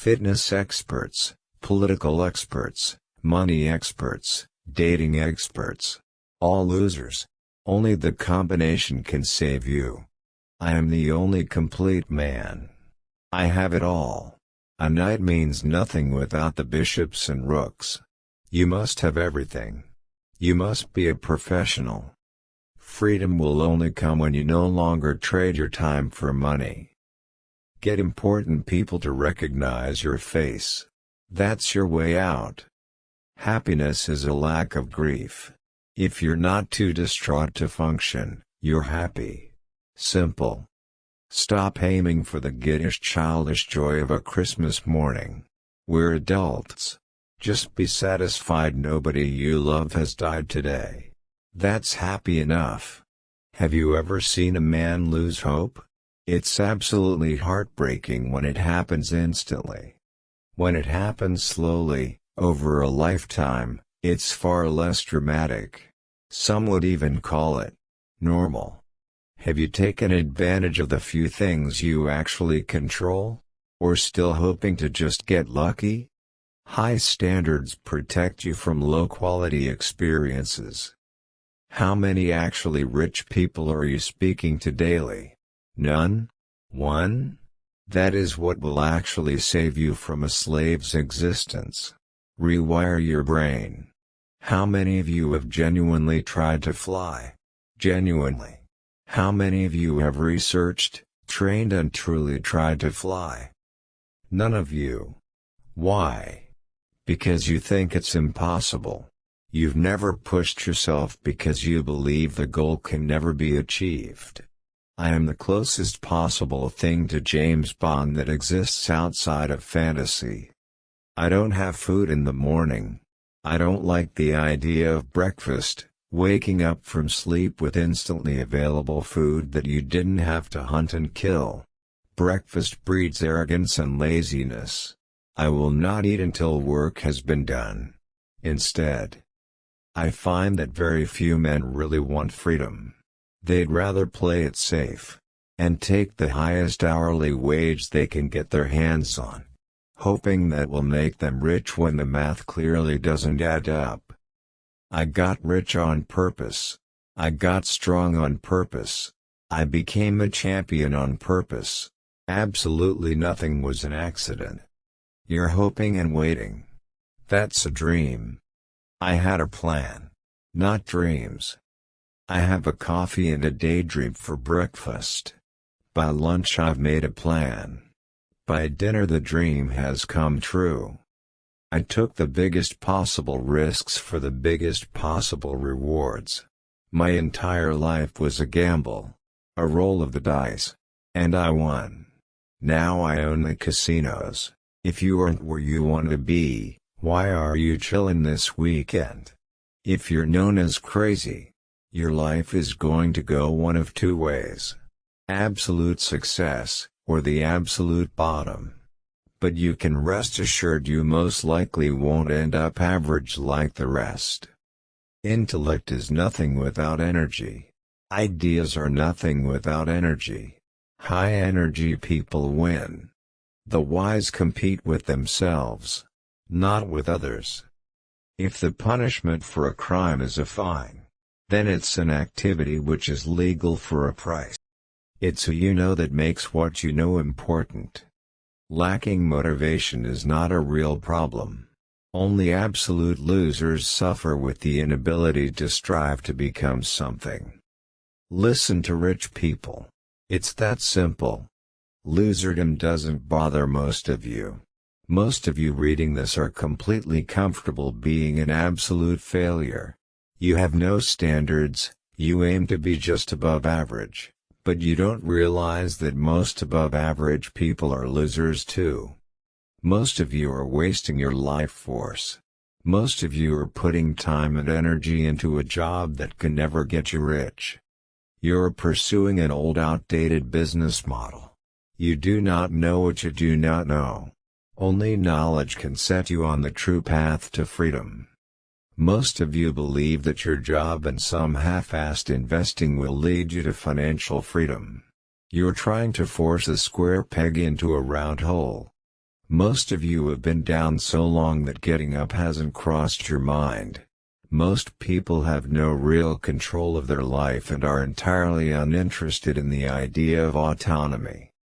Fitness experts, political experts, money experts, dating experts. All losers. Only the combination can save you. I am the only complete man. I have it all. A knight means nothing without the bishops and rooks. You must have everything. You must be a professional. Freedom will only come when you no longer trade your time for money. Get important people to recognize your face. That's your way out. Happiness is a lack of grief. If you're not too distraught to function, you're happy. Simple. Stop aiming for the giddish childish joy of a Christmas morning. We're adults. Just be satisfied nobody you love has died today. That's happy enough. Have you ever seen a man lose hope? It's absolutely heartbreaking when it happens instantly. When it happens slowly, over a lifetime, it's far less dramatic. Some would even call it normal. Have you taken advantage of the few things you actually control? Or still hoping to just get lucky? High standards protect you from low-quality experiences. How many actually rich people are you speaking to daily? None? One? That is what will actually save you from a slave's existence. Rewire your brain. How many of you have genuinely tried to fly? Genuinely. How many of you have researched, trained and truly tried to fly? None of you. Why? Because you think it's impossible. You've never pushed yourself because you believe the goal can never be achieved. I am the closest possible thing to James Bond that exists outside of fantasy. I don't have food in the morning. I don't like the idea of breakfast, waking up from sleep with instantly available food that you didn't have to hunt and kill. Breakfast breeds arrogance and laziness. I will not eat until work has been done. Instead, I find that very few men really want freedom. They'd rather play it safe and take the highest hourly wage they can get their hands on, hoping that will make them rich when the math clearly doesn't add up. I got rich on purpose. I got strong on purpose. I became a champion on purpose. Absolutely nothing was an accident. You're hoping and waiting. That's a dream. I had a plan, not dreams. I have a coffee and a daydream for breakfast. By lunch I've made a plan. By dinner the dream has come true. I took the biggest possible risks for the biggest possible rewards. My entire life was a gamble. A roll of the dice. And I won. Now I own the casinos. If you aren't where you want to be, why are you chillin' this weekend? If you're known as crazy, your life is going to go one of two ways. Absolute success, or the absolute bottom. But you can rest assured you most likely won't end up average like the rest. Intellect is nothing without energy. Ideas are nothing without energy. High energy people win. The wise compete with themselves, not with others. If the punishment for a crime is a fine, then it's an activity which is legal for a price. It's who you know that makes what you know important. Lacking motivation is not a real problem. Only absolute losers suffer with the inability to strive to become something. Listen to rich people. It's that simple. Loserdom doesn't bother most of you. Most of you reading this are completely comfortable being an absolute failure. You have no standards, you aim to be just above average, but you don't realize that most above average people are losers too. Most of you are wasting your life force. Most of you are putting time and energy into a job that can never get you rich. You're pursuing an old outdated business model. You do not know what you do not know. Only knowledge can set you on the true path to freedom. Most of you believe that your job and some half-assed investing will lead you to financial freedom. You're trying to force a square peg into a round hole. Most of you have been down so long that getting up hasn't crossed your mind. Most people have no real control of their life and are entirely uninterested in the idea of autonomy.